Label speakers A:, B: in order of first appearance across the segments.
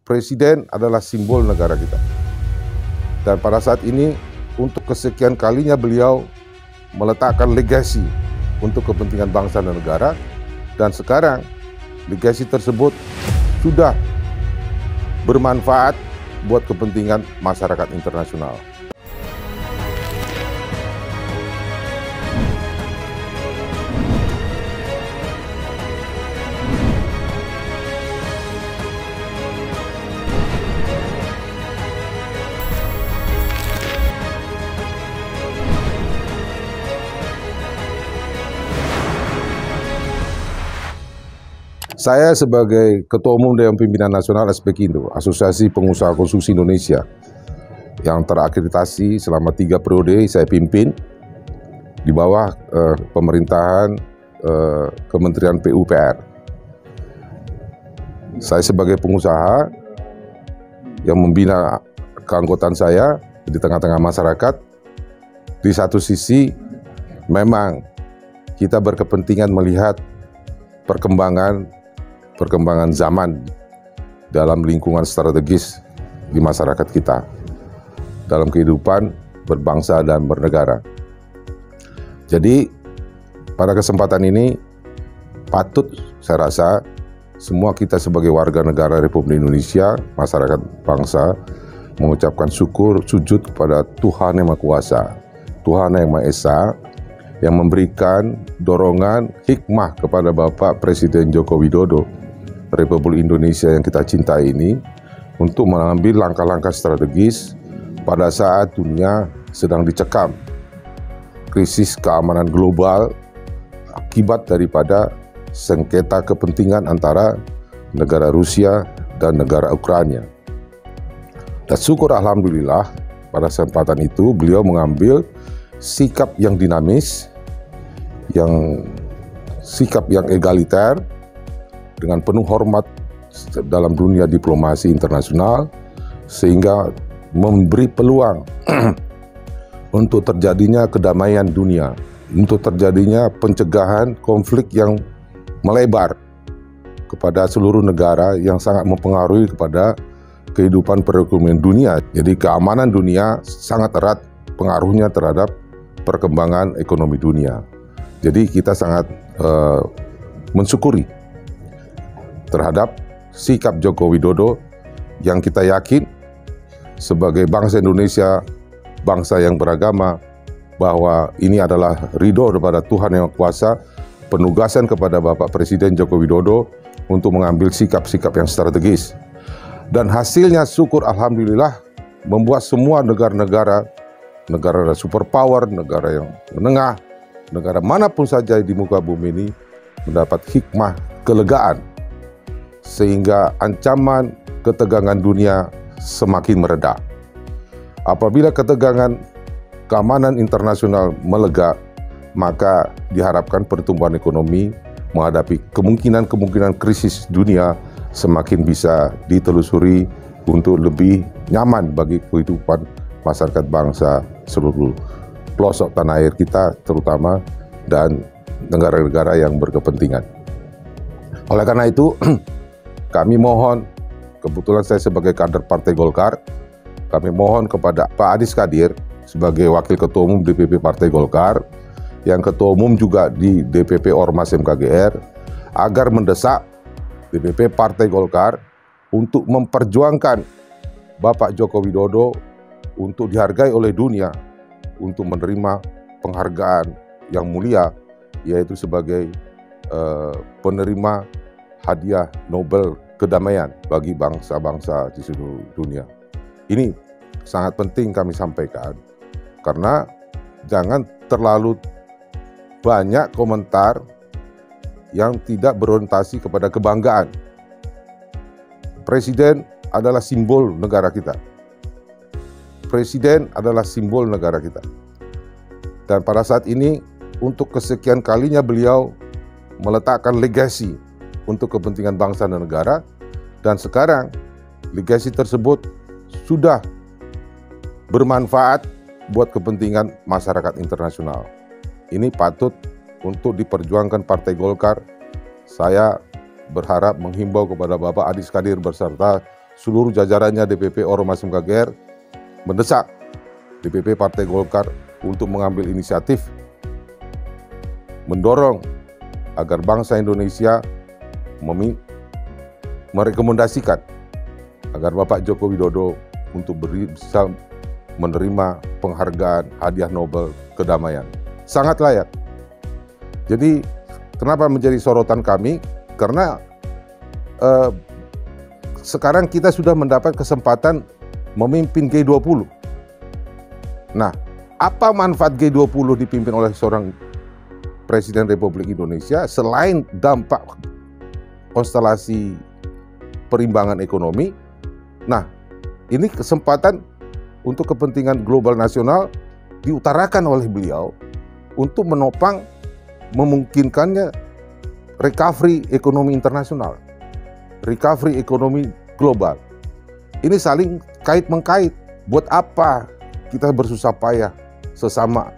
A: Presiden adalah simbol negara kita. Dan pada saat ini, untuk kesekian kalinya beliau meletakkan legasi untuk kepentingan bangsa dan negara. Dan sekarang, legasi tersebut sudah bermanfaat buat kepentingan masyarakat internasional. Saya sebagai Ketua Umum Dewan Pimpinan Nasional ASPEKINDO, Asosiasi Pengusaha Konstruksi Indonesia, yang terakreditasi selama 3 periode saya pimpin di bawah pemerintahan Kementerian PUPR. Saya sebagai pengusaha yang membina keanggotaan saya di tengah-tengah masyarakat, di satu sisi memang kita berkepentingan melihat perkembangan zaman dalam lingkungan strategis di masyarakat kita, dalam kehidupan berbangsa dan bernegara. Jadi pada kesempatan ini patut saya rasa semua kita sebagai warga negara Republik Indonesia, masyarakat bangsa, mengucapkan syukur, sujud kepada Tuhan Yang Maha Kuasa, Tuhan Yang Maha Esa, yang memberikan dorongan hikmah kepada Bapak Presiden Joko Widodo Republik Indonesia yang kita cintai ini untuk mengambil langkah-langkah strategis pada saat dunia sedang dicekam krisis keamanan global akibat daripada sengketa kepentingan antara negara Rusia dan negara Ukraina. Dan syukur alhamdulillah pada kesempatan itu beliau mengambil sikap yang dinamis, sikap yang egaliter, dengan penuh hormat dalam dunia diplomasi internasional, sehingga memberi peluang untuk terjadinya kedamaian dunia, untuk terjadinya pencegahan konflik yang melebar kepada seluruh negara yang sangat mempengaruhi kepada kehidupan perekonomian dunia. Jadi keamanan dunia sangat erat pengaruhnya terhadap perkembangan ekonomi dunia. Jadi kita sangat mensyukuri terhadap sikap Joko Widodo yang kita yakin sebagai bangsa Indonesia, bangsa yang beragama, bahwa ini adalah ridho kepada Tuhan Yang Maha Kuasa, penugasan kepada Bapak Presiden Joko Widodo untuk mengambil sikap-sikap yang strategis. Dan hasilnya syukur alhamdulillah membuat semua negara superpower, negara yang menengah, negara manapun saja di muka bumi ini mendapat hikmah kelegaan, sehingga ancaman ketegangan dunia semakin mereda. Apabila ketegangan keamanan internasional melega, maka diharapkan pertumbuhan ekonomi menghadapi kemungkinan krisis dunia semakin bisa ditelusuri untuk lebih nyaman bagi kehidupan masyarakat bangsa seluruh pelosok tanah air kita terutama dan negara-negara yang berkepentingan. Oleh karena itu, kami mohon, kebetulan saya sebagai kader Partai Golkar, kami mohon kepada Pak Adis Kadir sebagai Wakil Ketua Umum DPP Partai Golkar, yang Ketua Umum juga di DPP Ormas MKGR, agar mendesak DPP Partai Golkar untuk memperjuangkan Bapak Joko Widodo untuk dihargai oleh dunia, untuk menerima penghargaan yang mulia, yaitu sebagai penerima hadiah Nobel kedamaian bagi bangsa-bangsa di seluruh dunia. Ini sangat penting kami sampaikan, karena jangan terlalu banyak komentar yang tidak berorientasi kepada kebanggaan. Presiden adalah simbol negara kita. Presiden adalah simbol negara kita. Dan pada saat ini, untuk kesekian kalinya beliau meletakkan legasi untuk kepentingan bangsa dan negara, dan sekarang legasi tersebut sudah bermanfaat buat kepentingan masyarakat internasional. Ini patut untuk diperjuangkan Partai Golkar. Saya berharap menghimbau kepada Bapak Adis Kadir beserta seluruh jajarannya DPP Ormas MKGR mendesak DPP Partai Golkar untuk mengambil inisiatif mendorong agar bangsa Indonesia merekomendasikan agar Bapak Joko Widodo untuk bisa menerima penghargaan hadiah Nobel kedamaian. Sangat layak. Jadi kenapa menjadi sorotan kami? Karena sekarang kita sudah mendapat kesempatan memimpin G20. Nah, apa manfaat G20 dipimpin oleh seorang Presiden Republik Indonesia selain dampak konstelasi perimbangan ekonomi? Nah, ini kesempatan untuk kepentingan global nasional diutarakan oleh beliau untuk menopang memungkinkannya recovery ekonomi internasional, recovery ekonomi global. Ini saling kait-mengkait. Buat apa kita bersusah payah sesama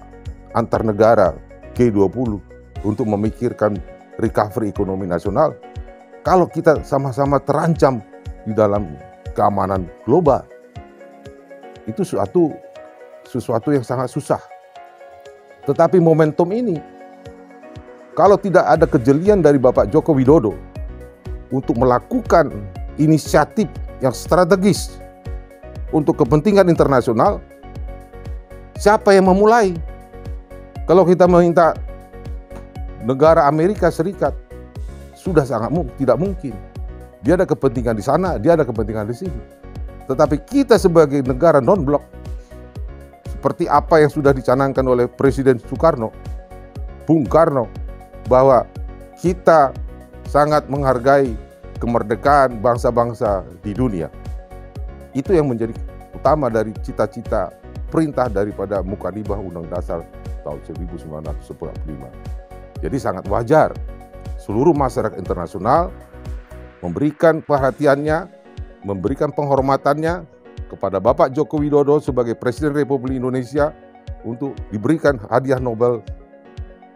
A: antar negara G20 untuk memikirkan recovery ekonomi nasional kalau kita sama-sama terancam di dalam keamanan global? Itu sesuatu yang sangat susah. Tetapi momentum ini, kalau tidak ada kejelian dari Bapak Joko Widodo untuk melakukan inisiatif yang strategis untuk kepentingan internasional, siapa yang memulai? Kalau kita meminta negara Amerika Serikat, sudah sangat tidak mungkin. Dia ada kepentingan di sana, dia ada kepentingan di sini. Tetapi kita sebagai negara non-blok, seperti apa yang sudah dicanangkan oleh Presiden Soekarno, Bung Karno, bahwa kita sangat menghargai kemerdekaan bangsa-bangsa di dunia. Itu yang menjadi utama dari cita-cita perintah daripada Mukadimah Undang Dasar tahun 1945. Jadi sangat wajar seluruh masyarakat internasional memberikan perhatiannya, memberikan penghormatannya kepada Bapak Joko Widodo sebagai Presiden Republik Indonesia untuk diberikan hadiah Nobel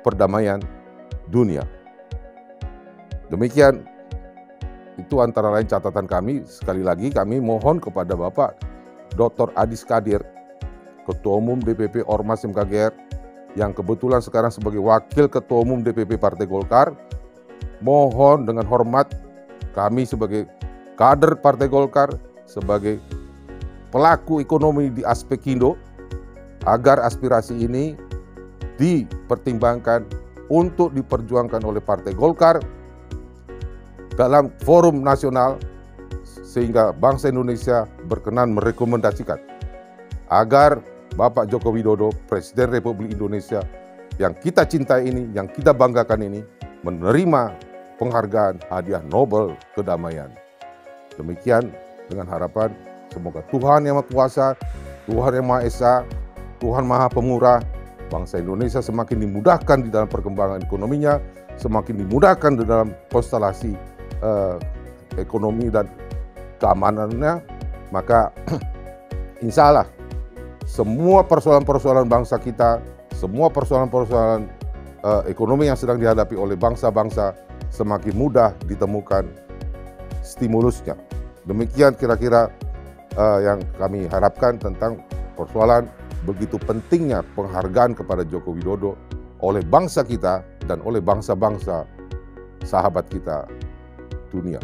A: perdamaian dunia. Demikian, itu antara lain catatan kami. Sekali lagi kami mohon kepada Bapak Dr. Adis Kadir, Ketua Umum DPP Ormas MKGR, yang kebetulan sekarang sebagai Wakil Ketua Umum DPP Partai Golkar, mohon dengan hormat kami sebagai kader Partai Golkar, sebagai pelaku ekonomi di Aspekindo, agar aspirasi ini dipertimbangkan untuk diperjuangkan oleh Partai Golkar dalam forum nasional, sehingga bangsa Indonesia berkenan merekomendasikan agar Bapak Joko Widodo, Presiden Republik Indonesia yang kita cintai ini, yang kita banggakan ini, menerima penghargaan hadiah Nobel kedamaian. Demikian, dengan harapan semoga Tuhan Yang Maha Kuasa, Tuhan Yang Maha Esa, Tuhan Maha Pemurah, bangsa Indonesia semakin dimudahkan di dalam perkembangan ekonominya, semakin dimudahkan di dalam konstelasi ekonomi dan keamanannya, maka insya Allah semua persoalan-persoalan bangsa kita, semua persoalan-persoalan ekonomi yang sedang dihadapi oleh bangsa-bangsa semakin mudah ditemukan stimulusnya. Demikian kira-kira yang kami harapkan tentang persoalan begitu pentingnya penghargaan kepada Joko Widodo oleh bangsa kita dan oleh bangsa-bangsa sahabat kita dunia.